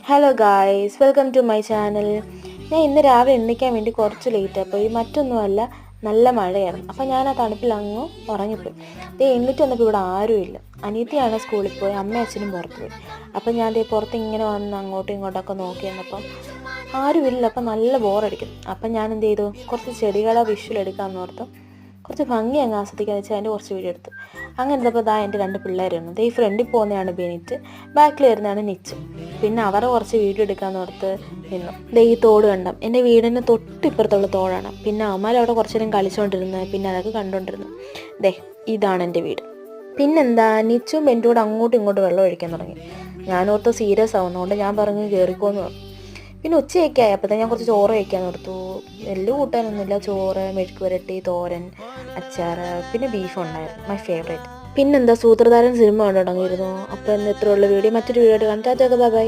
Hello guys, welcome to my channel. ഞാൻ ഇന്ന് രാവിലെ എണ്ണിക്കാൻ വേണ്ടി കുറച്ച് ലേറ്റ് ആയിപ്പോയി. മറ്റൊന്നുമല്ല, നല്ല മഴയായിരുന്നു. അപ്പം ഞാൻ ആ തണുപ്പിൽ അങ്ങ് ഉറങ്ങിപ്പോയി. എണ്ണിട്ട് വന്നപ്പോൾ ഇവിടെ ആരുമില്ല. അനിയത്തിയാണ് സ്കൂളിൽ പോയി, അമ്മയും അച്ഛനും പുറത്ത് പോയി. അപ്പം ഞാൻ പുറത്ത് ഇങ്ങനെ വന്ന് അങ്ങോട്ടും ഇങ്ങോട്ടൊക്കെ നോക്കി വന്നപ്പം ആരുമില്ല. അപ്പം നല്ല ബോറടിക്കും. അപ്പം ഞാൻ എന്ത് ചെയ്തു, കുറച്ച് ചെടികളെ വിഷ്വൽ എടുക്കാമെന്ന് ഓർത്തു കുറച്ച് ഭംഗി അങ്ങ് ആസ്വദിക്കാന്ന് വെച്ചാൽ അതിൻ്റെ കുറച്ച് വീഡിയോ എടുത്തു. അങ്ങനെ എടുത്തപ്പോൾ എൻ്റെ രണ്ട് പിള്ളേരുണ്ട്. ഈ ഫ്രണ്ടിൽ പോകുന്നതാണ് ബെനിറ്റ്, ബാക്കിൽ വരുന്നതാണ് നിച്ചു. പിന്നെ അവരെ കുറച്ച് വീഡിയോ എടുക്കാമെന്ന് ഓർത്ത് നിന്നു. ഈ തോട് കണ്ടം എൻ്റെ വീടിന് തൊട്ടിപ്പുറത്തുള്ള തോടാണ്. പിന്നെ അമ്മമാരവിടെ കുറച്ച് നേരം കളിച്ചുകൊണ്ടിരുന്നത്, പിന്നെ അതൊക്കെ കണ്ടുകൊണ്ടിരുന്നു. ഇതാണ് എൻ്റെ വീട്. പിന്നെന്താ, നിച്ചും എൻ്റെ കൂടെ അങ്ങോട്ടും ഇങ്ങോട്ടും വെള്ളം ഒഴിക്കാൻ തുടങ്ങി. ഞാനോർത്ത് സീരിയസ് ആവുന്നതുകൊണ്ട് ഞാൻ പറഞ്ഞു കയറിക്കോന്ന് പറഞ്ഞു. പിന്നെ ഉച്ചയൊക്കെ ആയപ്പോൾ ഞാൻ കുറച്ച് ചോറ് കഴിക്കാൻ കൊടുത്തു. എല്ലാം കൂട്ടാനൊന്നുമില്ല, ചോറ്, മെഴുക്ക് പുരട്ടി, തോരൻ, അച്ചാർ, പിന്നെ ബീഫ് ഉണ്ടായിരുന്നു, മൈ ഫേവറേറ്റ്. പിന്നെന്താ, സൂത്രധാരൻ സിനിമ കണ്ടു തുടങ്ങിയിരുന്നു. അപ്പോൾ ഇന്ന് ഇത്രയുള്ള വീഡിയോ, മറ്റൊരു വീഡിയോ ആയിട്ട് കാണാം. Tata, bye bye.